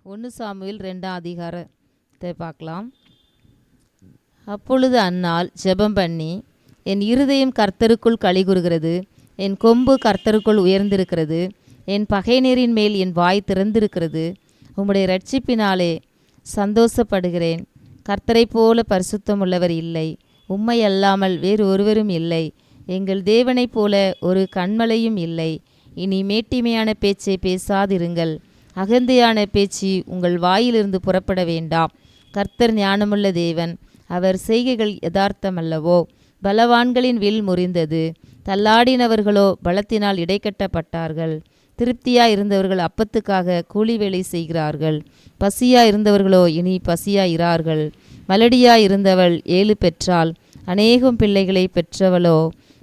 1 Samuel 2ஆம் அதிகாரத்தை பார்க்கலாம். அப்பொழுது அன்னாள் ஜெபம் பண்ணி, என் இருதயம் கர்த்தருக்குள் களிகூறுகிறது, என் கொம்பு கர்த்தருக்குள் உயர்ந்திருக்கிறது, என் பகைஞரின் மேல் என் வாய் திறந்திருக்கிறது, உம்முடைய இரட்சிப்பினாலே சந்தோஷப்படுகிறேன். கர்த்தரைப் போல பரிசுத்தமுள்ளவர் இல்லை, உம்மை அல்லாமல் வேறு ஒருவரும் இல்லை, எங்கள் தேவனைப் போல ஒரு கன்மலையும் இல்லை. இனி மேட்டிமையான பேச்சை பேசாதிருங்கள், அகந்தையான பேச்சு உங்கள் வாயிலிருந்து புறப்பட வேண்டாம். கர்த்தர் ஞானமுள்ள தேவன், அவர் செய்கைகள் யதார்த்தமல்லவோ. பலவான்களின் வில் முறிந்தது, தள்ளாடினவர்களோ பலத்தினால் இடைக்கட்டப்பட்டார்கள். திருப்தியாக இருந்தவர்கள் அப்பத்துக்காக கூலி வேலை செய்கிறார்கள், பசியாக இருந்தவர்களோ இனி பசியாக இரார்கள். மலடியாக இருந்தவள் 7 பெற்றாள், அநேகம் பிள்ளைகளை பெற்றவளோ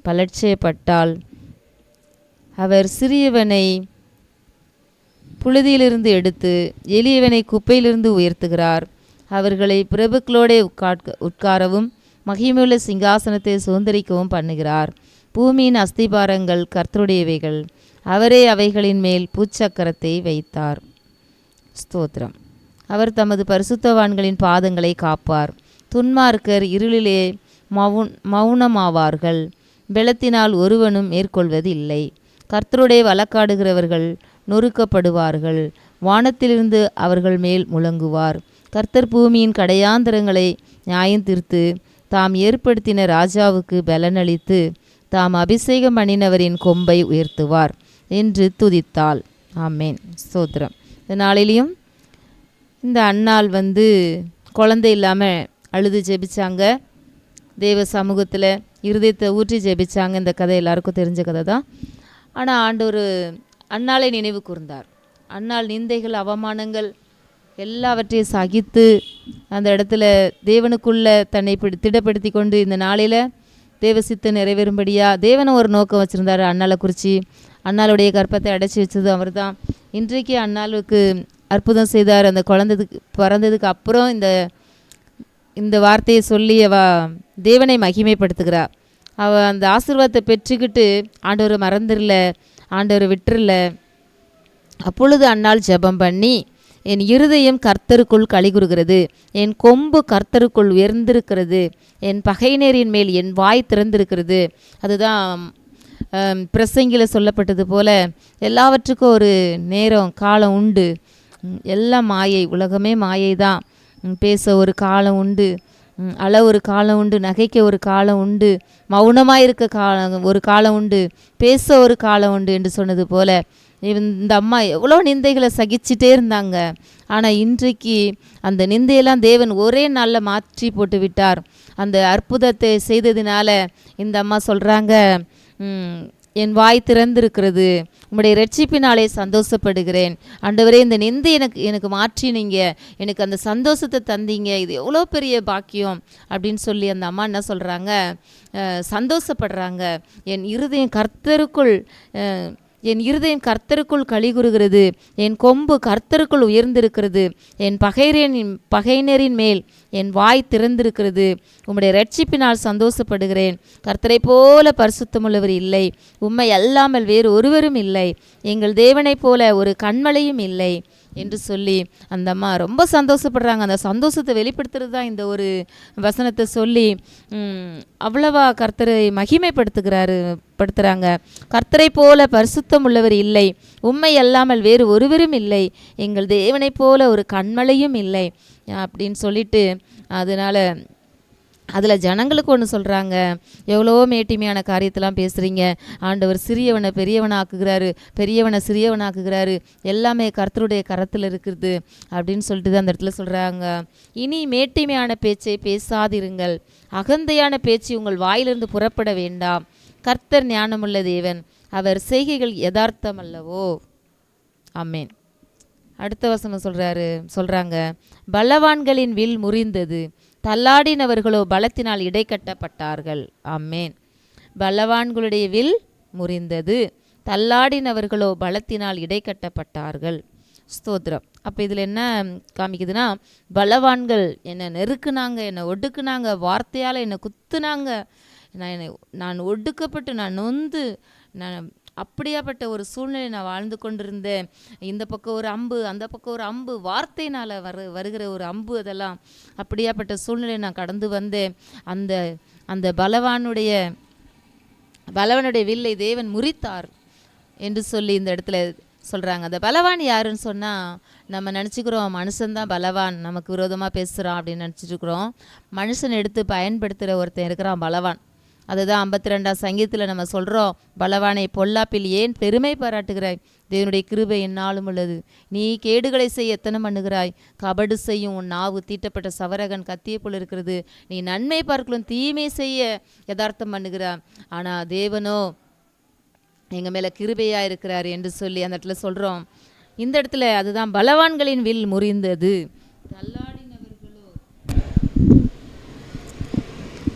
பலட்சயப்பட்டாள். அவர் சிறியவனை புழுதியிலிருந்து எடுத்து எளியவனை குப்பையிலிருந்து உயர்த்துகிறார். அவர்களை பிரபுக்களோடே உட்காரவும் மகிமையுள்ள சிங்காசனத்தை சுதந்திரிக்கவும் பண்ணுகிறார். பூமியின் அஸ்திபாரங்கள் கர்த்தருடையவைகள், அவரே அவைகளின் மேல் பூச்சக்கரத்தை வைத்தார். ஸ்தோத்திரம். அவர் தமது பரிசுத்தவான்களின் பாதங்களை காப்பார். துன்மார்க்கர் இருளிலே மௌனமாவார்கள், பெலத்தினால் ஒருவனும் மேற்கொள்வது இல்லை. கர்த்தருடைய வழக்காடுகிறவர்கள் நொறுக்கப்படுவார்கள், வானத்திலிருந்து அவர்கள் மேல் முழங்குவார். கர்த்தர் பூமியின் கடையாந்தரங்களை நியாயந்தீர்த்து தாம் ஏற்படுத்தின ராஜாவுக்கு பலனளித்து தாம் அபிஷேகம் பண்ணினவரின் கொம்பை உயர்த்துவார் என்று துதித்தாள். ஆமேன். ஸ்தோத்திரம். இந்த நாளிலையும் இந்த அன்னாள் குழந்தை இல்லாமல் அழுது ஜெபிச்சாங்க. தேவ சமூகத்தில் இருதயத்தை ஊற்றி ஜெபிச்சாங்க. இந்த கதை எல்லாருக்கும் தெரிஞ்ச கதை தான். ஆனால் ஆண்டவர் அன்னாளை நினைவு கூர்ந்தார். அன்னாள் நிந்தைகள் அவமானங்கள் எல்லாவற்றையும் சகித்து அந்த இடத்துல தேவனுக்குள்ளே தன்னை திடப்படுத்தி கொண்டு இந்த நாளில் தேவ சித்தம் நிறைவேறும்படியாக தேவனை ஒரு நோக்கம் வச்சுருந்தார். அன்னாளை குறித்து அன்னாளுடைய கற்பத்தை அடைச்சி வச்சது அவர் தான். இன்றைக்கு அன்னாளுக்கு அற்புதம் செய்தார். அந்த குழந்தைக்கு பிறந்ததுக்கு அப்புறம் இந்த வார்த்தையை சொல்லி தேவனை மகிமைப்படுத்துகிறார். அந்த ஆசீர்வாதத்தை பெற்றுக்கிட்டு ஆண்டவரை மறந்துடல, ஆண்டவரை விட்டுறல. அப்பொழுது அன்னாள் ஜெபம் பண்ணி, என் இருதயம் கர்த்தருக்குள் களிகூறுகிறது, என் கொம்பு கர்த்தருக்குள் உயர்ந்திருக்கிறது, என் பகைஞரின் மேல் என் வாய் திறந்திருக்கிறது. அதுதான் பிரசங்கில சொல்லப்பட்டது போல எல்லாவற்றுக்கும் ஒரு நேரம் காலம் உண்டு. எல்லாம் மாயை, உலகமே மாயை தான். பேச ஒரு காலம் உண்டு, அழ ஒரு காலம் உண்டு, நகைக்க ஒரு காலம் உண்டு, மௌனமாக இருக்க காலம் ஒரு காலம் உண்டு, பேச ஒரு காலம் உண்டு என்று சொன்னது போல இந்த அம்மா எவ்வளோ நிந்தைகளை சகிச்சிட்டே இருந்தாங்க. ஆனால் இன்றைக்கு அந்த நிந்தையெல்லாம் தேவன் ஒரே நாளில் மாற்றி போட்டு விட்டார். அந்த அற்புதத்தை செய்ததினால இந்த அம்மா சொல்கிறாங்க, என் வாய் திறந்திருக்கிறது, உம்முடைய இரட்சிப்பினாலே சந்தோஷப்படுகிறேன். ஆண்டவரே, இந்த நிந்தை எனக்கு மாற்றினீங்க, எனக்கு அந்த சந்தோஷத்தை தந்தீங்க, இது எவ்வளோ பெரிய பாக்கியம் அப்படின்னு சொல்லி அந்த அம்மா என்ன சொல்கிறாங்க, சந்தோஷப்படுறாங்க. என் இருதயம் கர்த்தருக்குள் களிகூறுகிறது, என் கொம்பு கர்த்தருக்குள் உயர்ந்திருக்கிறது, என் பகைஞரின் மேல் என் வாய் திறந்திருக்கிறது, உம்முடைய இரட்சிப்பினால் சந்தோஷப்படுகிறேன். கர்த்தரை போல பரிசுத்தமுள்ளவர் இல்லை, உம்மை அல்லாமல் வேறு ஒருவரும் இல்லை, எங்கள் தேவனைப் போல ஒரு கன்மலையும் இல்லை என்று சொல்லி அந்த அம்மா ரொம்ப சந்தோஷப்படுறாங்க. அந்த சந்தோஷத்தை வெளிப்படுத்துறது தான் இந்த ஒரு வசனத்தை சொல்லி அவ்வளவா கர்த்தரை மகிமைப்படுத்துகிறாங்க. கர்த்தரை போல பரிசுத்தம் உள்ளவர் இல்லை, உம்மை அல்லாமல் வேறு ஒருவரும் இல்லை, எங்கள் தேவனைப் போல ஒரு கன்மலையும் இல்லை அப்படின்னு சொல்லிட்டு அதனால் அதில் ஜனங்களுக்கு ஒன்று சொல்கிறாங்க, எவ்வளோ மேட்டிமையான காரியத்தெல்லாம் பேசுகிறீங்க, ஆண்டவர் சிறியவனை பெரியவனாக்குகிறாரு, பெரியவனை சிறியவனாக்குகிறாரு, எல்லாமே கர்த்தருடைய கரத்தில் இருக்குது அப்படின்னு சொல்லிட்டு தான் அந்த இடத்துல சொல்கிறாங்க. இனி மேட்டிமையான பேச்சை பேசாதிருங்கள், அகந்தையான பேச்சு உங்கள் வாயிலிருந்து புறப்பட வேண்டாம். கர்த்தர் ஞானமுள்ள தேவன், அவர் செய்கைகள் யதார்த்தம் அல்லவோ. ஆமேன். அடுத்த வசனம் சொல்கிறாங்க, பலவான்களின் வில் முறிந்தது, தள்ளாடினவர்களோ பலத்தினால் இடைக்கட்டப்பட்டார்கள். ஆமேன். பலவான்களுடைய வில் முறிந்தது, தள்ளாடினவர்களோ பலத்தினால் இடைக்கட்டப்பட்டார்கள். ஸ்தோத்திரம். அப்போ இதில் என்ன காமிக்குதுன்னா, பலவான்கள் என்னை நெருக்குனாங்க, என்னை ஒடுக்குனாங்க, வார்த்தையால் என்னை குத்துனாங்க, நான் ஒடுக்கப்பட்டு நான் நொந்து நான் அப்படியாப்பட்ட ஒரு சூழ்நிலை நான் வாழ்ந்து கொண்டிருந்தேன். இந்த பக்கம் ஒரு அம்பு, அந்த பக்கம் ஒரு அம்பு, வார்த்தையினால் வருகிற ஒரு அம்பு, அதெல்லாம் அப்படியாப்பட்ட சூழ்நிலை நான் கடந்து வந்தேன். அந்த அந்த பலவானுடைய வில்லை தேவன் முறித்தார் என்று சொல்லி இந்த இடத்துல சொல்கிறாங்க. அந்த பலவான் யாருன்னு சொன்னால், நம்ம நினச்சிக்கிறோம் மனுஷன்தான் பலவான், நமக்கு விரோதமாக பேசுகிறான் அப்படின்னு நினச்சிட்ருக்குறோம். மனுஷன் எடுத்து பயன்படுத்துகிற ஒருத்தன் இருக்கிறான் பலவான். அதுதான் 52ஆம் சங்கீதத்தில் நம்ம சொல்கிறோம், பலவானை பொல்லாப்பில் ஏன் பெருமை பாராட்டுகிறாய், தேவனுடைய கிருபை என்னாலும் உள்ளது. நீ கேடுகளை செய்ய எத்தனை பண்ணுகிறாய், கபடு செய்யும் உன் நாவு தீட்டப்பட்ட சவரகன் கத்தியை போல் இருக்கிறது. நீ நன்மை பார்க்கலும் தீமை செய்ய யதார்த்தம் பண்ணுகிறாய், ஆனால் தேவனோ எங்கள் மேலே கிருபையாக இருக்கிறார் என்று சொல்லி அந்த இடத்துல சொல்கிறோம். இந்த இடத்துல அதுதான் பலவான்களின் வில் முறிந்தது,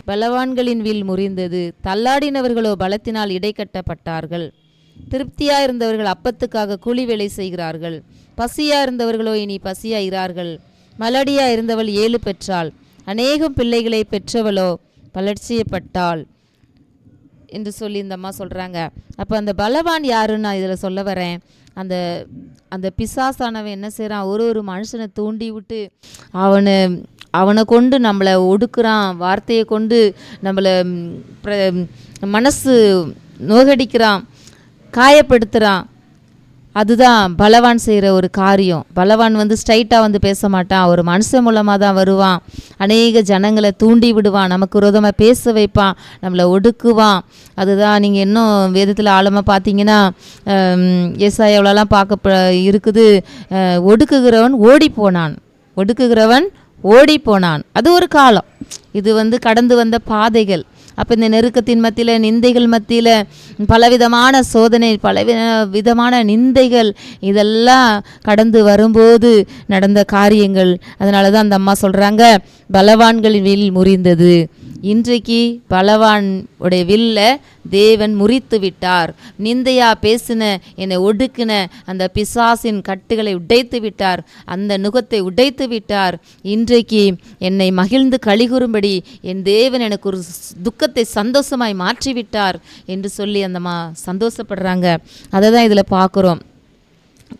பலவான்களின் வில் முறிந்தது, தள்ளாடினவர்களோ பலத்தினால் இடைக்கட்டப்பட்டார்கள். திருப்தியாக இருந்தவர்கள் அப்பத்துக்காக கூலி வேலை செய்கிறார்கள், பசியாக இருந்தவர்களோ இனி பசியாக இரார்கள். மலடியாக இருந்தவள் 7 பெற்றாள், அநேகம் பிள்ளைகளை பெற்றவளோ பலட்சியப்பட்டாள் என்று சொல்லி இந்த அம்மா சொல்கிறாங்க. அப்போ அந்த பலவான் யாருன்னு நான் இதில் சொல்ல வரேன். அந்த அந்த பிசாசானவன் என்ன செய்கிறான், ஒரு மனுஷனை தூண்டி விட்டு அவனை கொண்டு நம்மளை ஒடுக்குறான், வார்த்தையை கொண்டு நம்மளை மனசு நோகடிக்கிறான், காயப்படுத்துகிறான். அதுதான் பலவான் செய்கிற ஒரு காரியம். பலவான் ஸ்ட்ரைட்டாக பேச மாட்டான், ஒரு மனுஷன் மூலமாக தான் வருவான். அநேக ஜனங்களை தூண்டி விடுவான், நமக்கு விரோதமாக பேச வைப்பான், நம்மளை ஒடுக்குவான். அதுதான் நீங்கள் இன்னும் வேதத்தில் ஆழமாக பார்த்தீங்கன்னா ஏசாயாவிலலாம் பார்க்க இருக்குது, ஒடுக்குகிறவன் ஓடி போனான். அது ஒரு காலம். இது கடந்து வந்த பாதைகள். அப்போ இந்த நெருக்கத்தின் மத்தியில், நிந்தைகள் மத்தியில், பலவிதமான சோதனை, பலவிதமான நிந்தைகள், இதெல்லாம் கடந்து வரும்போது நடந்த காரியங்கள். அதனால தான் அந்த அம்மா சொல்கிறாங்க, பலவான்களின் வில் முறிந்தது. இன்றைக்கு பலவான் உடைய வில்ல தேவன் முறித்து விட்டார். நிந்தையா பேசின, என்னை ஒடுக்கின அந்த பிசாசின் கட்டுகளை உடைத்து விட்டார், அந்த நுகத்தை உடைத்து விட்டார். இன்றைக்கு என்னை மகிழ்ந்து களிகூறும்படி என் தேவன் எனக்கு ஒரு துக்கத்தை சந்தோஷமாய் மாற்றிவிட்டார் என்று சொல்லி அந்தம்மா சந்தோஷப்படுறாங்க. அதை தான் இதில் பார்க்குறோம்.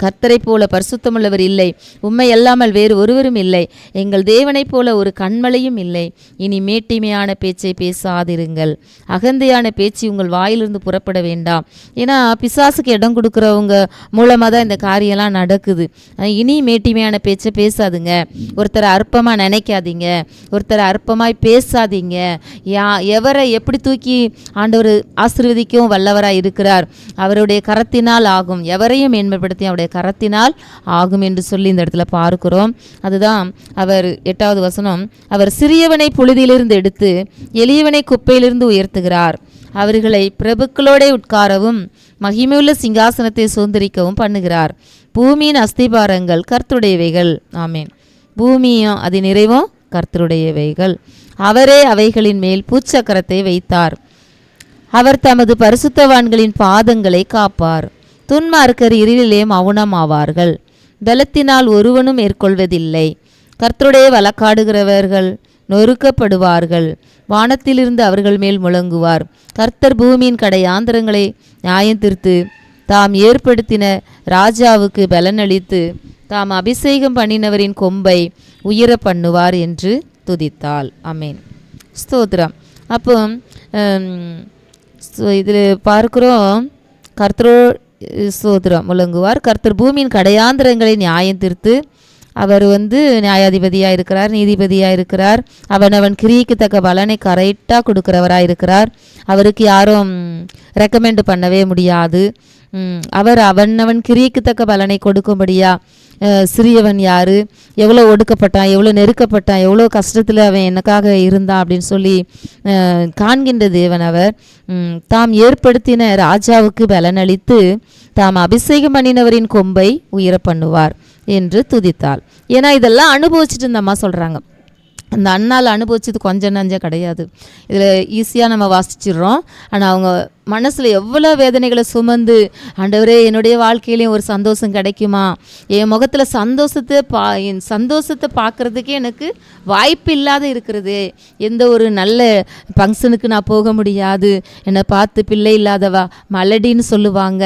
கர்த்தரை போல பரிசுத்தமுள்ளவர் இல்லை, உம்மை அல்லாமல் வேறு ஒருவரும் இல்லை, எங்கள் தேவனைப் போல ஒரு கண்மலையும் இல்லை. இனி மேட்டிமையான பேச்சை பேசாதிருங்கள், அகந்தையான பேச்சு உங்கள் வாயிலிருந்து புறப்பட வேண்டாம். ஏன்னா பிசாசுக்கு இடம் கொடுக்குறவங்க மூலமாக தான் இந்த காரியம்லாம் நடக்குது. இனி மேட்டிமையான பேச்சை பேசாதுங்க, ஒருத்தரை அற்பமாக நினைக்காதீங்க, ஒருத்தரை அற்பமாய் பேசாதீங்க. எவரை எப்படி தூக்கி ஆண்டவர் ஆசீர்வதிக்கவும் வல்லவராய் இருக்கிறார், அவருடைய கரத்தினால் ஆகும், எவரையும் மேன்மைப்படுத்தி அவருடைய கரத்தினால் ஆகும் என்று சொல்லி இந்த இடத்துல பார்க்கிறோம். அதுதான் அவர் 8வது வசனம், அவர் சிறியவனை புழுதியிலிருந்து எடுத்து எளியவனை குப்பையிலிருந்து உயர்த்துகிறார், அவர்களை பிரபுக்களோட உட்காரவும் மகிமையுள்ள சிங்காசனத்தை சுதந்திரிக்கவும் பண்ணுகிறார். பூமியின் அஸ்திபாரங்கள் கர்த்தருடையவைகள். ஆமேன். பூமியும் அது நிறைவும் கர்த்தருடையவைகள், அவரே அவைகளின் மேல் பூச்சக்கரத்தை வைத்தார், அவர் தமது பரிசுத்தவான்களின் பாதங்களை காப்பார். துன்மார்க்கர் இருளிலே மௌனமாவார்கள், பலத்தினால் ஒருவனும் மேற்கொள்வதில்லை. கர்த்தருடைய வழக்காடுகிறவர்கள் நொறுக்கப்படுவார்கள், வானத்திலிருந்து அவர்கள் மேல் முழங்குவார். கர்த்தர் பூமியின் கடையாந்தரங்களை நியாயம் தீர்த்து தாம் ஏற்படுத்தின ராஜாவுக்கு பலனளித்து தாம் அபிஷேகம் பண்ணினவரின் கொம்பை உயர பண்ணுவார் என்று துதித்தாள். ஆமேன். ஸ்தோத்திரம். அப்போ இதில் பார்க்கிறோம், கர்த்தரோ சோதரம் முழங்குவார். கர்த்தர் பூமியின் கடையாந்திரங்களை நியாயம் தீர்த்து அவர் நியாயாதிபதியாக இருக்கிறார், நீதிபதியாக இருக்கிறார். அவன் கிரியைக்கு தக்க பலனை கரெக்டாக கொடுக்குறவராக இருக்கிறார். அவருக்கு யாரும் ரெக்கமெண்ட் பண்ணவே முடியாது. அவர் அவன் கிரியைக்கு தக்க பலனை கொடுக்கும்படியா. சிறியவன் யார், எவ்வளோ ஒடுக்கப்பட்டான், எவ்வளோ நெருக்கப்பட்டான், எவ்வளோ கஷ்டத்தில் அவன் எனக்காக இருந்தான் அப்படின்னு சொல்லி காண்கின்ற தேவன் அவர். தாம் ஏற்படுத்தின ராஜாவுக்கு பலனளித்து தாம் அபிஷேகம் பண்ணினவரின் கொம்பை உயர பண்ணுவார் என்று துதித்தாள். ஏன்னா இதெல்லாம் அனுபவிச்சுட்டு இந்த அம்மா சொல்கிறாங்க. அந்த அண்ணால் அனுபவிச்சது கொஞ்சம் நஞ்சம் கிடையாது. இதில் ஈஸியாக நம்ம வாசிச்சிடுறோம். ஆனால் அவங்க மனசில் எவ்வளோ வேதனைகளை சுமந்து, ஆண்டவரே என்னுடைய வாழ்க்கையிலையும் ஒரு சந்தோஷம் கிடைக்குமா, என் முகத்தில் என் சந்தோஷத்தை பார்க்குறதுக்கே எனக்கு வாய்ப்பு இல்லாத இருக்கிறது, எந்த ஒரு நல்ல ஃபங்க்ஷனுக்கு நான் போக முடியாது, என்னை பார்த்து பிள்ளை இல்லாதவா மலடின்னு சொல்லுவாங்க,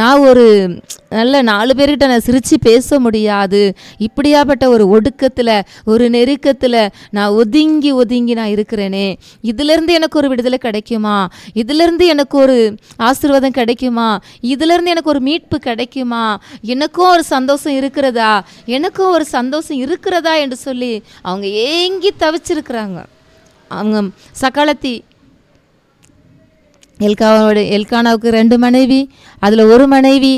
நான் ஒரு நல்ல 4 பேர்கிட்ட நான் சிரித்து பேச முடியாது, இப்படியாப்பட்ட ஒரு ஒடுக்கத்தில் ஒரு நெருக்கத்தில் நான் ஒதுங்கி நான் இருக்கிறேனே, இதிலேருந்து எனக்கு ஒரு விடுதலை கிடைக்குமா, இதிலேருந்து எனக்கு ஒரு ஆசீர்வாதம் கிடைக்குமா, இதிலேருந்து எனக்கு ஒரு மீட்பு கிடைக்குமா, எனக்கும் ஒரு சந்தோஷம் இருக்கிறதா என்று சொல்லி அவங்க ஏங்கி தவிச்சிருக்கிறாங்க. அவங்க சக்காலத்தி எல்கானாவுக்கு 2 மனைவி, அதில் ஒரு மனைவி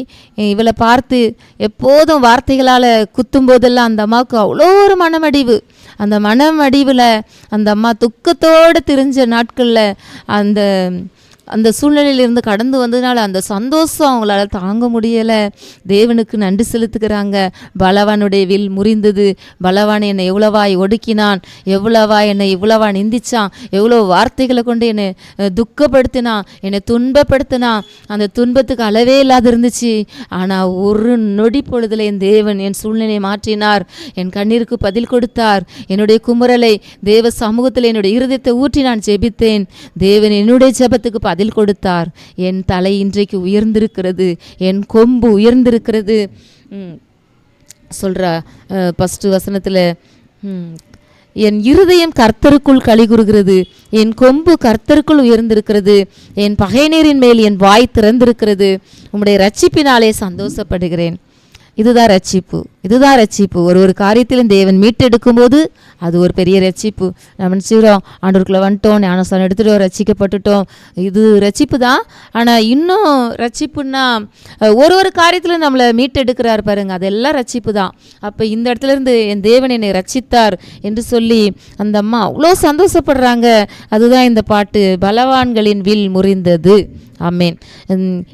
இவளை பார்த்து எப்போதும் வார்த்தைகளால் குத்தும் போதெல்லாம் அந்த அம்மாவுக்கு அவ்வளோ ஒரு மனமடிவு. அந்த மனமடிவில் அந்த அம்மா துக்கத்தோடு திரிஞ்ச நாட்களில் அந்த சூழ்நிலையிலிருந்து கடந்து வந்ததுனால அந்த சந்தோஷம் அவங்களால தாங்க முடியலை. தேவனுக்கு நன்றி செலுத்துக்கிறாங்க. பலவானுடைய வில் முறிந்தது, பலவான் என்னை எவ்வளவாய் ஒடுக்கினான், என்னை இவ்வளவா நிந்திச்சான், எவ்வளோ வார்த்தைகளை கொண்டு என்னை துக்கப்படுத்தினான், என்னை துன்பப்படுத்தினான். அந்த துன்பத்துக்கு அளவே இல்லாத இருந்துச்சு. ஆனால் ஒரு நொடி பொழுதில் என் தேவன் என் சூழ்நிலையை மாற்றினார், என் கண்ணீருக்கு பதில் கொடுத்தார். என்னுடைய குமுறலை தேவ சமூகத்தில் என்னுடைய இருதயத்தை ஊற்றி நான் ஜெபித்தேன். தேவன் என்னுடைய ஜெபத்துக்கு பதில் கொடுத்தார். என் தலை இன்றைக்கு உயர்ந்திருக்கிறது, என் கொம்பு உயர்ந்திருக்கிறது சொல்ற 1 வசனத்தில், என் இருதயம் கர்த்தருக்குள் களிகூறுகிறது, என் கொம்பு கர்த்தருக்குள் உயர்ந்திருக்கிறது, என் பகைஞரின் மேல் என் வாய் திறந்திருக்கிறது, உம்முடைய ரட்சிப்பினாலே சந்தோஷப்படுகிறேன். இதுதான் ரட்சிப்பு. ஒரு காரியத்திலும் தேவன் மீட்டெடுக்கும் போது அது ஒரு பெரிய ரட்சிப்பு. நம்ம நினச்சிக்கிறோம் ஆண்டவருக்குள்ளே வந்துட்டோம், ஞானஸ்தானம் எடுத்துட்டோம், ரட்சிக்கப்பட்டுட்டோம், இது ரட்சிப்பு தான். ஆனால் இன்னும் ரட்சிப்புன்னா ஒரு காரியத்தில் நம்மளை மீட்டெடுக்கிறார் பாருங்க, அதெல்லாம் ரட்சிப்பு தான். அப்போ இந்த இடத்துல இருந்து என் தேவன் என்னை ரட்சித்தார் என்று சொல்லி அந்த அம்மா அவ்வளோ சந்தோஷப்படுறாங்க. அதுதான் இந்த பாட்டு, பலவான்களின் வில் முறிந்தது. ஆமேன்.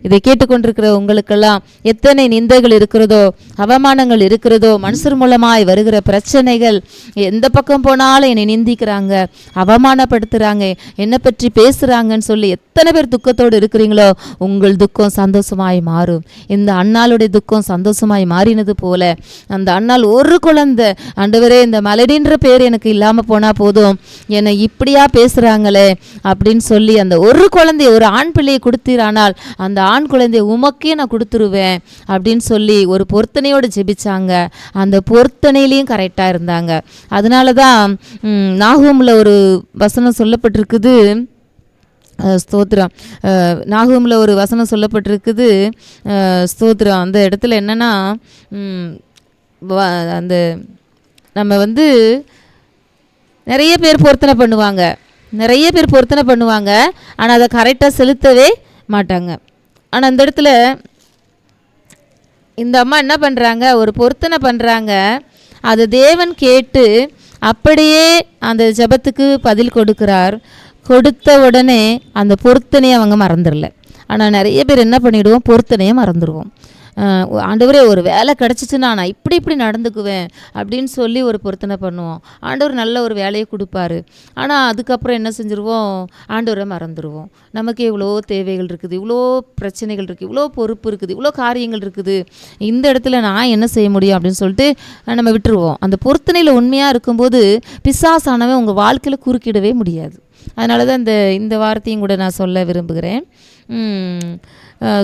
இதை கேட்டுக்கொண்டிருக்கிற உங்களுக்கெல்லாம் எத்தனை நிந்தைகள் இருக்கிறதோ, அவமானங்கள் இருக்கிறதோ, மனுஷர் மூலமாய் வருகிற பிரச்சனைகள், எந்த பக்கம் போனாலும் என்னை நிந்திக்கிறாங்க, அவமானப்படுத்துகிறாங்க, என்னை பற்றி பேசுகிறாங்கன்னு சொல்லி எத்தனை பேர் துக்கத்தோடு இருக்கிறீங்களோ, உங்கள் துக்கம் சந்தோஷமாய் மாறும். இந்த அண்ணாளுடைய துக்கம் சந்தோஷமாய் மாறினது போல அந்த அண்ணாள் ஒரு குழந்தை, ஆண்டவரே இந்த மலடின்ற பேர் எனக்கு இல்லாமல் போனால் போதும், என்னை இப்படியா பேசுகிறாங்களே அப்படின்னு சொல்லி அந்த ஒரு குழந்தைய, ஒரு ஆண் பிள்ளையை கொடுத்தீரானால் அந்த ஆண் குழந்தைய உமக்கே நான் கொடுத்துருவேன் அப்படின்னு சொல்லி ஒரு பொருத்தனையோடு ஜெபிச்சாங்க. அந்த பொருத்தனையிலையும் கரெக்டாக இருந்தாங்க. அதனால தான் நாகூமில் ஒரு வசனம் சொல்லப்பட்டிருக்குது, ஸ்தோத்திரம். நாகூமில் ஒரு வசனம் சொல்லப்பட்டிருக்குது, ஸ்தோத்திரம். அந்த இடத்துல என்னென்னா, அந்த நம்ம நிறைய பேர் பொருத்தனை பண்ணுவாங்க, ஆனால் அதை கரெக்டாக செலுத்தவே மாட்டாங்க. ஆனால் அந்த இடத்துல இந்த அம்மா என்ன பண்ணுறாங்க, ஒரு பொருத்தனை பண்ணுறாங்க, அது தேவன் கேட்டு அப்படியே அந்த ஜெபத்துக்கு பதில் கொடுத்த உடனே அந்த பொருத்தனையை அவங்க மறந்துடல. ஆனால் நிறைய பேர் என்ன பண்ணிவிடுவோம், பொருத்தனையை மறந்துடுவோம். ஆண்டவரே ஒரு வேலை கிடச்சிச்சுன்னா நான் இப்படி நடந்துக்குவேன் அப்படின்னு சொல்லி ஒரு பொருத்தனை பண்ணுவோம். ஆண்டவர் நல்ல ஒரு வேலையை கொடுப்பாரு. ஆனால் அதுக்கப்புறம் என்ன செஞ்சுருவோம், ஆண்டவரை மறந்துடுவோம். நமக்கு இவ்வளோ தேவைகள் இருக்குது, இவ்வளோ பிரச்சனைகள் இருக்குது, இவ்வளோ பொறுப்பு இருக்குது, இவ்வளோ காரியங்கள் இருக்குது, இந்த இடத்துல நான் என்ன செய்ய முடியும் அப்படின்னு சொல்லிட்டு நம்ம விட்டுருவோம். அந்த பொருத்தனையில் உண்மையாக இருக்கும்போது பிசாசானவன் உங்கள் வாழ்க்கையில் குறுக்கிடவே முடியாது. அதனால தான் இந்த வார்த்தையும் கூட நான் சொல்ல விரும்புகிறேன்.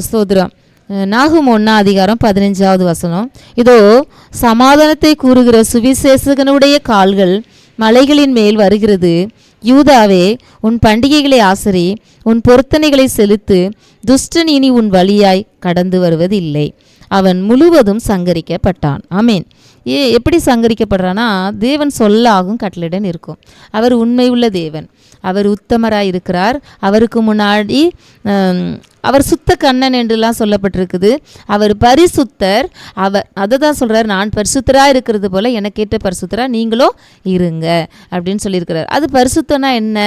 ஸ்தோத்திரம். நாகூம் 1:15 வசனம், இதோ சமாதானத்தை கூறுகிற சுவிசேஷகனுடைய கால்கள் மலைகளின் மேல் வருகிறது. யூதாவே, உன் பண்டிகைகளை ஆசரி, உன் பொருத்தனைகளை செலுத்து, துஷ்டன் இனி உன் வழியாய் கடந்து வருவதில்லை. அவன் முழுவதும் சங்கரிக்கப்பட்டான். ஆமேன். எப்படி சங்கரிக்கப்படுறான்னா, தேவன் சொல்லாகும் கட்டளையுடன் இருக்கும். அவர் உண்மை உள்ள தேவன், அவர் உத்தமராய் இருக்கிறார். அவருக்கு முன்னாடி அவர் சுத்த கண்ணன் என்றுலாம் சொல்லப்பட்டிருக்குது. அவர் பரிசுத்தர். அதை தான் சொல்கிறார், நான் பரிசுத்தராக இருக்கிறது போல் எனக்கேற்ற பரிசுத்தராக நீங்களும் இருங்க அப்படின்னு சொல்லியிருக்கிறார். அது பரிசுத்தனா என்ன,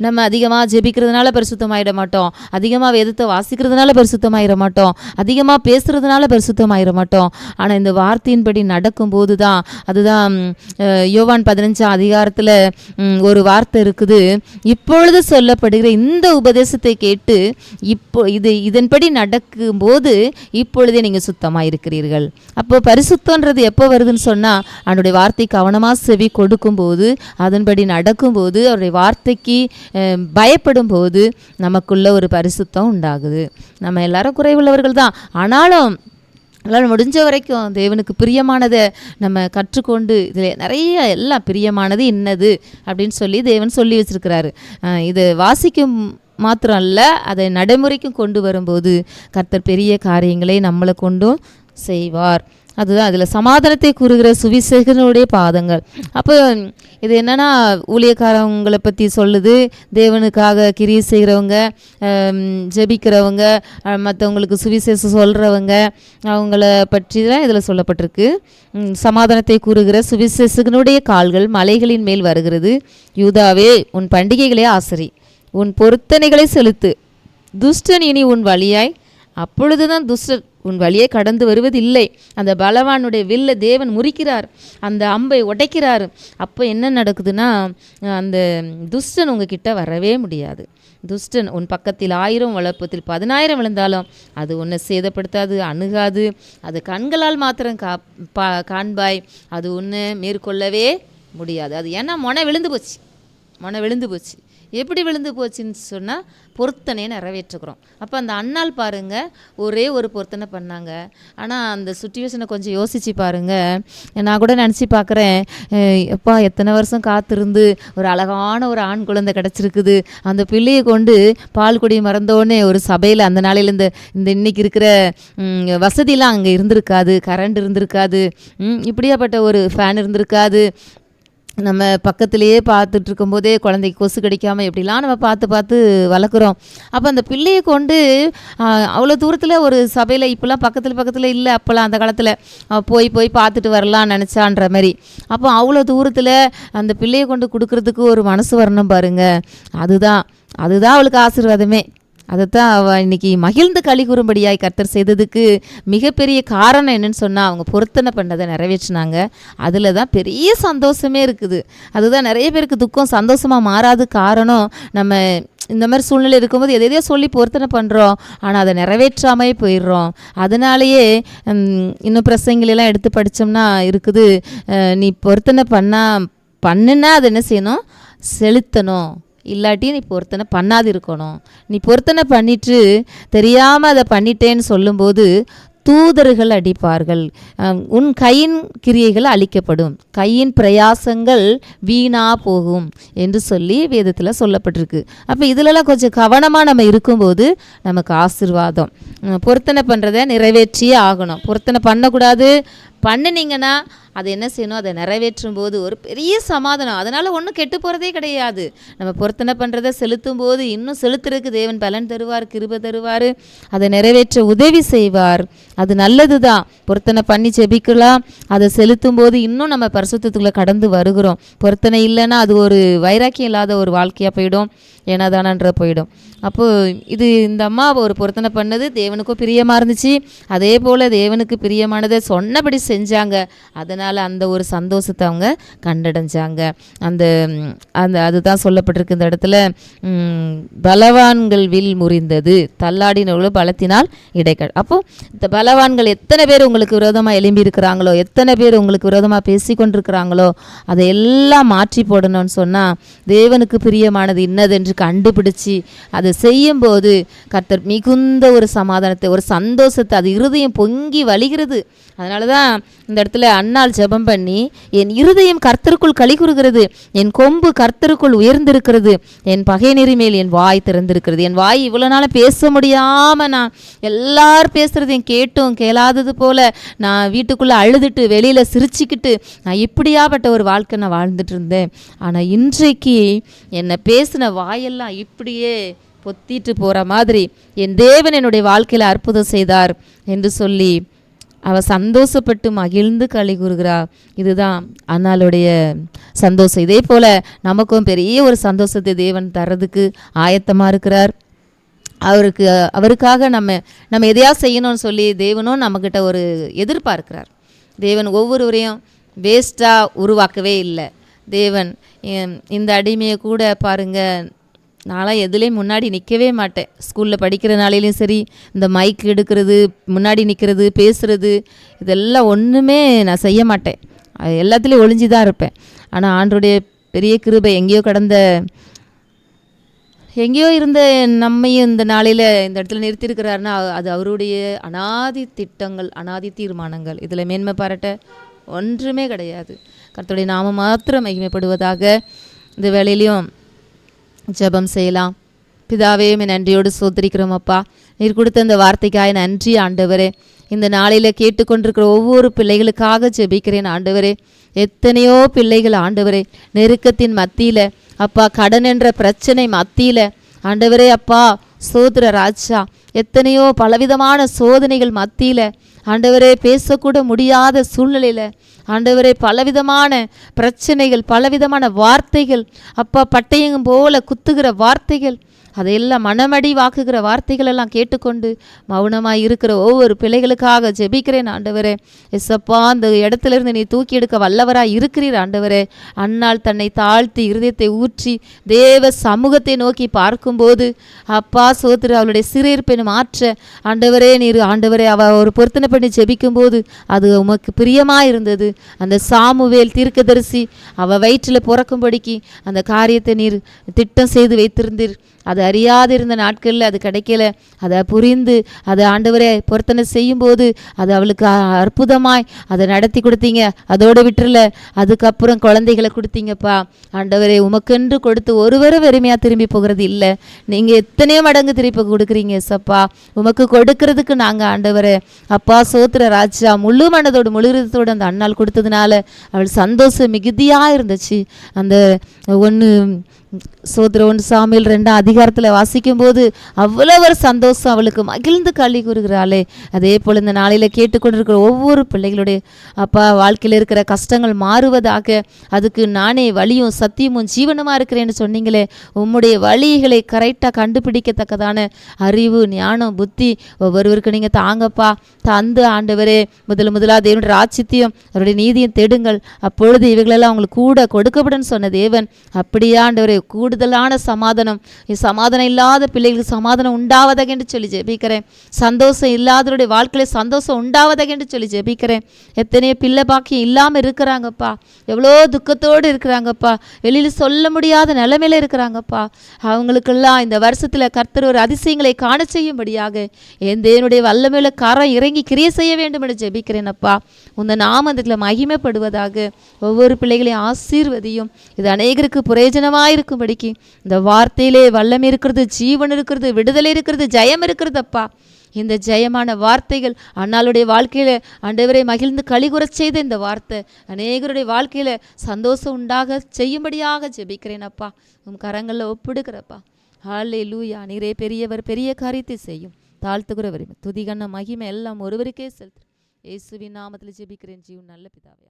நம்ம அதிகமாக ஜெபிக்கிறதுனால பரிசுத்தமாயிட மாட்டோம், அதிகமாக வேதத்தை வாசிக்கிறதுனால பரிசுத்தமாயிட மாட்டோம், அதிகமாக பேசுகிறதுனால பரிசுத்தமாயிட மாட்டோம். ஆனால் இந்த வார்த்தையின்படி நடக்கும்போது தான், அதுதான் யோவான் 15ஆம் அதிகாரத்தில் ஒரு வார்த்தை இருக்குது. இப்பொழுது சொல்லப்படுகிற இந்த உபதேசத்தை கேட்டு இதன்படி நடக்கும்போது இப்பொழுதே நீங்கள் சுத்தமாக இருக்கிறீர்கள். அப்போ பரிசுத்தன்றது எப்போ வருதுன்னு சொன்னால், அவனுடைய வார்த்தை கவனமாக செவி கொடுக்கும்போது, அதன்படி நடக்கும்போது, அவருடைய வார்த்தைக்கு பயப்படும் போது நமக்குள்ள ஒரு பரிசுத்தம் உண்டாகுது. நம்ம எல்லாரும் குறைவுள்ளவர்கள் தான், ஆனாலும் முடிஞ்ச வரைக்கும் தேவனுக்கு பிரியமானதை நம்ம கற்றுக்கொண்டு, இதில் நிறைய எல்லாம் பிரியமானது என்னது அப்படின்னு சொல்லி தேவன் சொல்லி வச்சிருக்கிறாரு. இது வாசிக்கும் மாத்திரம் அல்ல, அதை நடைமுறைக்கும் கொண்டு வரும்போது கர்த்தர் பெரிய காரியங்களை நம்மளை கொண்டும் செய்வார். அதுதான் அதில் சமாதானத்தை கூறுகிற சுவிசேஷனுடைய பாதங்கள். அப்போ இது என்னென்னா, ஊழியக்காரவங்களை பற்றி சொல்லுது, தேவனுக்காக கிரியை செய்கிறவங்க, ஜெபிக்கிறவங்க, மற்றவங்களுக்கு சுவிசேஷம் சொல்கிறவங்க, அவங்கள பற்றி தான் இதில் சொல்லப்பட்டிருக்கு. சமாதானத்தை கூறுகிற சுவிசேஷனுடைய கால்கள் மலைகளின் மேல் வருகிறது. யூதாவே, உன் பண்டிகைகளே ஆசரி, உன் பொருத்தனைகளை செலுத்து, துஷ்டன் இனி உன் வழியாய், அப்பொழுதுதான் துஷ்டன் உன் வழியை கடந்து வருவதில்லை. அந்த பலவானுடைய வில்லை தேவன் முறிக்கிறார், அந்த அம்பை உடைக்கிறார். அப்போ என்ன நடக்குதுன்னா, அந்த துஷ்டன் உங்ககிட்ட வரவே முடியாது. துஷ்டன் உன் பக்கத்தில் 1000 வளர்ப்பத்தில் 10,000 விழுந்தாலும் அது உன்னை சேதப்படுத்தாது, அணுகாது. அது கண்களால் மாத்திரம் காண்பாய், அது உன்னை மேற்கொள்ளவே முடியாது. அது ஏன்னா மொனை விழுந்து போச்சு. எப்படி விழுந்து போச்சுன்னு சொன்னால், பொருத்தனையை நிறைவேற்றுக்கிறோம். அப்போ அந்த அண்ணால் பாருங்கள், ஒரே ஒரு பொருத்தனை பண்ணாங்க. ஆனால் அந்த சுச்சுவேஷனை கொஞ்சம் யோசித்து பாருங்கள். நான் கூட நினச்சி பார்க்குறேன், எப்பா எத்தனை வருஷம் காத்திருந்து ஒரு அழகான ஒரு ஆண் குழந்தை கிடச்சிருக்குது, அந்த பிள்ளையை கொண்டு பால் குடி மறந்தோடனே ஒரு சபையில் அந்த நாளையில் இந்த இன்னைக்கு இருக்கிற வசதிலாம் அங்கே இருந்திருக்காது, கரண்ட் இருந்திருக்காது, இப்படியாப்பட்ட ஒரு ஃபேன் இருந்திருக்காது. நம்ம பக்கத்துலேயே பார்த்துட்டு இருக்கும்போதே குழந்தைக்கு கொசு கடிக்காமல் எப்படிலாம் நம்ம பார்த்து வளர்க்குறோம். அப்போ அந்த பிள்ளையை கொண்டு அவ்வளோ தூரத்தில் ஒரு சபையில், இப்போலாம் பக்கத்தில் இல்லை, அப்போல்லாம் அந்த காலத்தில் போய் பார்த்துட்டு வரலான்னு நினச்சான்ற மாதிரி. அப்போ அவ்வளோ தூரத்தில் அந்த பிள்ளையை கொண்டு கொடுக்கறதுக்கு ஒரு மனசு வரணும் பாருங்கள். அதுதான் அவளுக்கு ஆசீர்வாதமே. அதைத்தான் அவள் இன்றைக்கி மகிழ்ந்து களி கூறும்படியாய் கர்த்தர் செய்ததுக்கு மிகப்பெரிய காரணம் என்னன்னு சொன்னால், அவங்க பொருத்தனை பண்ணதை நிறைவேற்றினாங்க. அதில் தான் பெரிய சந்தோஷமே இருக்குது. அதுதான் நிறைய பேருக்கு துக்கம் சந்தோஷமாக மாறாது காரணம், நம்ம இந்த மாதிரி சூழ்நிலை இருக்கும்போது எதையோ சொல்லி பொருத்தனை பண்ணுறோம், ஆனால் அதை நிறைவேற்றாமே போயிடுறோம். அதனாலேயே இன்னும் பிரசங்களெல்லாம் எடுத்து படித்தோம்னா இருக்குது, நீ பொருத்தனை பண்ணுன்னா அது என்ன செய்யணும், செலுத்தணும். இல்லாட்டி நீ பொருத்தனை பண்ணாது இருக்கணும். நீ பொருத்தனை பண்ணிட்டு தெரியாமல் அதை பண்ணிட்டேன்னு சொல்லும்போது தூதர்கள் அடிப்பார்கள், உன் கையின் கிரியைகள் அழிக்கப்படும், கையின் பிரயாசங்கள் வீணா போகும் என்று சொல்லி வேதத்தில் சொல்லப்பட்டிருக்கு. அப்போ இதிலெல்லாம் கொஞ்சம் கவனமாக நம்ம இருக்கும்போது நமக்கு ஆசீர்வாதம். பொருத்தனை பண்ணுறதை நிறைவேற்றியே ஆகணும். பொருத்தனை பண்ணக்கூடாது, பண்ணினீங்கன்னா அதை என்ன செய்யணும், அதை நிறைவேற்றும் போது ஒரு பெரிய சமாதானம். அதனால் ஒன்றும் கெட்டு போகிறதே கிடையாது. நம்ம பொருத்தனை பண்ணுறதை செலுத்தும் போது இன்னும் செலுத்துறதுக்கு தேவன் பலன் தருவார், கிருபை தருவார், அதை நிறைவேற்ற உதவி செய்வார். அது நல்லது தான். பொருத்தனை பண்ணி செபிக்கலாம், அதை செலுத்தும் போது இன்னும் நம்ம பரிசுத்தத்துக்குள்ளே கடந்து வருகிறோம். பொருத்தனை இல்லைன்னா அது ஒரு வைராக்கியம் இல்லாத ஒரு வாழ்க்கையாக போயிடும், ஏனாதானன்ற போயிடும். அப்போது இந்த அம்மா ஒரு பொருத்தனை பண்ணது தேவனுக்கும் பிரியமாக இருந்துச்சு. அதே போல் தேவனுக்கு பிரியமானதை சொன்னபடி செஞ்சாங்க. அதனால் அந்த ஒரு சந்தோஷத்தை அவங்க கண்டடைஞ்சாங்க. அதுதான் சொல்லப்பட்டிருக்கு இந்த இடத்துல, பலவான்கள் வில் முறிந்தது, தள்ளாடினவர்களும் பலத்தினால் இடைக்கல். அப்போது இந்த பலவான்கள் எத்தனை பேர் உங்களுக்கு விரோதமாக எழும்பி இருக்கிறாங்களோ, எத்தனை பேர் உங்களுக்கு விரோதமாக பேசி கொண்டிருக்கிறாங்களோ, அதையெல்லாம் மாற்றி போடணும்னு சொன்னால், தேவனுக்கு பிரியமானது இன்னதென்று கண்டுபிடிச்சி அதை செய்யும்போது கர்த்தர் மிகுந்த ஒரு சமாதானத்தை, ஒரு சந்தோஷத்தை, அது இருதயம் பொங்கி வழிகிறது. அதனால தான் இந்த இடத்துல அன்னாள் ஜெபம் பண்ணி, என் இருதயம் கர்த்தருக்குள் களி கூறுகிறது, என் கொம்பு கர்த்தருக்குள் உயர்ந்திருக்கிறது, என் பகைநெறி மேல் என் வாய் திறந்திருக்கிறது. என் வாய் இவ்வளோ நாள் பேச முடியாமல் நான் எல்லாரும் பேசுகிறதையும் கேட்டும் கேளாதது போல் நான் வீட்டுக்குள்ளே அழுதுட்டு வெளியில் சிரிச்சுக்கிட்டு நான் இப்படியாப்பட்ட ஒரு வாழ்க்கை நான் வாழ்ந்துட்டு இருந்தேன். ஆனால் இன்றைக்கு என்னை பேசின வாயெல்லாம் இப்படியே பொத்திட்டு போகிற மாதிரி என் தேவன் என்னுடைய வாழ்க்கையில் அற்புதம் செய்தார் என்று சொல்லி அவள் சந்தோஷப்பட்டு மகிழ்ந்து களி கூறுகிறாள். இதுதான் அன்னாளுடைய சந்தோஷம். இதே போல் நமக்கும் பெரிய ஒரு சந்தோஷத்தை தேவன் தர்றதுக்கு ஆயத்தமாக இருக்கிறார். அவருக்காக நம்ம எதையா செய்யணும்னு சொல்லி தேவனும் நம்மக்கிட்ட ஒரு எதிர்பார்க்கிறார். தேவன் ஒவ்வொருவரையும் வேஸ்ட்டாக உருவாக்கவே இல்லை. தேவன் இந்த அடிமையை கூட பாருங்கள், நான்லாம் எதுலேயும் முன்னாடி நிற்கவே மாட்டேன். ஸ்கூலில் படிக்கிற நாளையிலையும் சரி, இந்த மைக் எடுக்கிறது, முன்னாடி நிற்கிறது, பேசுகிறது, இதெல்லாம் ஒன்றுமே நான் செய்ய மாட்டேன். எல்லாத்துலேயும் ஒளிஞ்சு தான் இருப்பேன். ஆனால் ஆண்டவருடைய பெரிய கிருபை எங்கேயோ இருந்த நம்மையும் இந்த நாளையில் இந்த இடத்துல நிறுத்தியிருக்கிறாருன்னா அது அவருடைய அனாதி திட்டங்கள், அனாதி தீர்மானங்கள். இதில் மேன்மை பாராட்ட ஒன்றுமே கிடையாது. கர்த்தருடைய நாமம் மாத்திரம் மகிமைப்படுவதாக. இந்த வேளையிலையும் ஜெபம் செய்யலாம். பிதாவே, நன்றியோடு சோதரிக்கிறோம் அப்பா. நீர் கொடுத்த இந்த வார்த்தைக்காய் நன்றி ஆண்டவரே. இந்த நாளையில் கேட்டுக்கொண்டிருக்கிற ஒவ்வொரு பிள்ளைகளுக்காக ஜெபிக்கிறேன் ஆண்டவரே. எத்தனையோ பிள்ளைகள் ஆண்டவரே நெருக்கத்தின் மத்தியில் அப்பா, கடன் என்ற பிரச்சனை மத்தியில் ஆண்டவரே அப்பா, சோதர ராஜா, எத்தனையோ பலவிதமான சோதனைகள் மத்தியில் ஆண்டவரே பேசக்கூட முடியாத சூழ்நிலையில் ஆண்டவரே பலவிதமான பிரச்சனைகள், பலவிதமான வார்த்தைகள் அப்பா, பட்டயம் போல குத்துகிற வார்த்தைகள், அதையெல்லாம் மனமடி வாக்குகிற வார்த்தைகள் எல்லாம் கேட்டுக்கொண்டு மௌனமாக இருக்கிற ஒவ்வொரு பிள்ளைகளுக்காக ஜெபிக்கிறேன் ஆண்டவரே. எஸ்ஸப்பா, அந்த இடத்துலேருந்து நீ தூக்கி எடுக்க வல்லவராக இருக்கிறீர் ஆண்டவரே. அன்னாள் தன்னை தாழ்த்தி இருதயத்தை ஊற்றி தேவ சமூகத்தை நோக்கி பார்க்கும்போது அப்பா சோத்திர அவளுடைய சிறையிருப்பை மாற்ற ஆண்டவரே நீர் ஆண்டவரே ஒரு பொருத்தனை பண்ணி ஜெபிக்கும்போது அது உமக்கு பிரியமாக இருந்தது. அந்த சாமுவேல் தீர்க்கதரிசி வயிற்றில் பிறக்கும்படிக்கு அந்த காரியத்தை நீர் திட்டம் செய்து வைத்திருந்தீர். அது அறியாது இருந்த நாட்களில் அது கிடைக்கல. அதை புரிந்து அதை ஆண்டவரே பொருத்தனை செய்யும்போது அது அவளுக்கு அற்புதமாய் அதை நடத்தி கொடுத்தீங்க. அதோடு விட்டுறல, அதுக்கப்புறம் குழந்தைகளை கொடுத்தீங்கப்பா ஆண்டவரே. உமக்கென்று கொடுத்து ஒருவரை வெறுமையாக திரும்பி போகிறது இல்லை. நீங்கள் எத்தனையோ மடங்கு திருப்பி கொடுக்குறீங்க சப்பா. உமக்கு கொடுக்கறதுக்கு நாங்கள் ஆண்டவரே அப்பா சோத்திர ராஜா முழு மனதோடு முழு இதத்தோடு அந்த அண்ணாள் கொடுத்ததுனால அவள் சந்தோஷம் மிகுதியாக இருந்துச்சு. அந்த சோதர 1 சாமுவேல் 2ஆம் அதிகாரத்தில் வாசிக்கும்போது அவ்வளோ ஒரு சந்தோஷம், அவளுக்கு மகிழ்ந்து களி கூறுகிறாளே. அதே போல் இந்த நாளையில் கேட்டுக்கொண்டிருக்கிற ஒவ்வொரு பிள்ளைகளுடைய அப்பா வாழ்க்கையில் இருக்கிற கஷ்டங்கள் மாறுவதாக, அதுக்கு நானே வழியும் சத்தியமும் ஜீவனமாக இருக்கிறேன்னு சொன்னீங்களே. உம்முடைய வழிகளை கரெக்டாக கண்டுபிடிக்கத்தக்கதான அறிவு, ஞானம், புத்தி ஒவ்வொருவருக்கு நீங்கள் தாங்கப்பா. தந்து ஆண்டவரே முதலாவது தேவனுடைய ராஜ்யத்தையும் அவருடைய நீதியும் தேடுங்கள், அப்பொழுது இவைகளெல்லாம் அவங்களுக்கு கூட கொடுக்கப்படும் சொன்ன தேவன். அப்படியா ஆண்டவரே, கூடுதலான சமாதானம் இல்லாத பிள்ளைகளுக்கு சமாதானம் உண்டாவதாக என்று சொல்லி ஜெபிக்கிறேன். சந்தோஷம் இல்லாதவருடைய வாழ்க்கையில சந்தோஷம் உண்டாவதாக என்று சொல்லி ஜெபிக்கிறேன். எத்தனையோ பிள்ளை பாக்கியம் இல்லாமல் இருக்கிறாங்கப்பா, எவ்வளோ துக்கத்தோடு இருக்கிறாங்கப்பா, வெளியில் சொல்ல முடியாத நிலைமையில இருக்கிறாங்கப்பா. அவங்களுக்கெல்லாம் இந்த வருஷத்தில் கர்த்தர் ஒரு அதிசயங்களை காண செய்யும்படியாக என் தேவனுடைய வல்லமையில கரம் இறங்கி கிரியை செய்ய வேண்டும் என்று ஜெபிக்கிறேனப்பா. உந்த நாமத்தில் மகிமைப்படுவதாக. ஒவ்வொரு பிள்ளைகளையும் ஆசீர்வதியும். இது அநேகருக்கு பிரயோஜனமாயிருக்கும்படிக்கு இந்த வார்த்தையிலே வல்லமை இருக்கிறது, ஜீவன் இருக்கிறது, விடுதலை இருக்கிறது, ஜெயம் இருக்கிறது அப்பா. இந்த ஜெயமான வார்த்தைகள் அன்னாளுடைய வாழ்க்கையில் ஆண்டவரை மகிழ்ந்து களிகுறச் செய்த இந்த வார்த்தை அநேகருடைய வாழ்க்கையில் சந்தோஷம் உண்டாக செய்யும்படியாக ஜெபிக்கிறேன் அப்பா. கரங்களில் ஒப்பிடுகிறப்பா. ஹல்லேலூயா. நீரே பெரியவர், பெரிய காரியத்தை செய்யும். தாழ்த்துகிறவர் துதிகன மகிமை எல்லாம் ஒருவருக்கே செலுத்து. இயேசுவின் நாமத்தில் ஜெபிக்கிறேன் ஜீவன் நல்ல பிதாவே.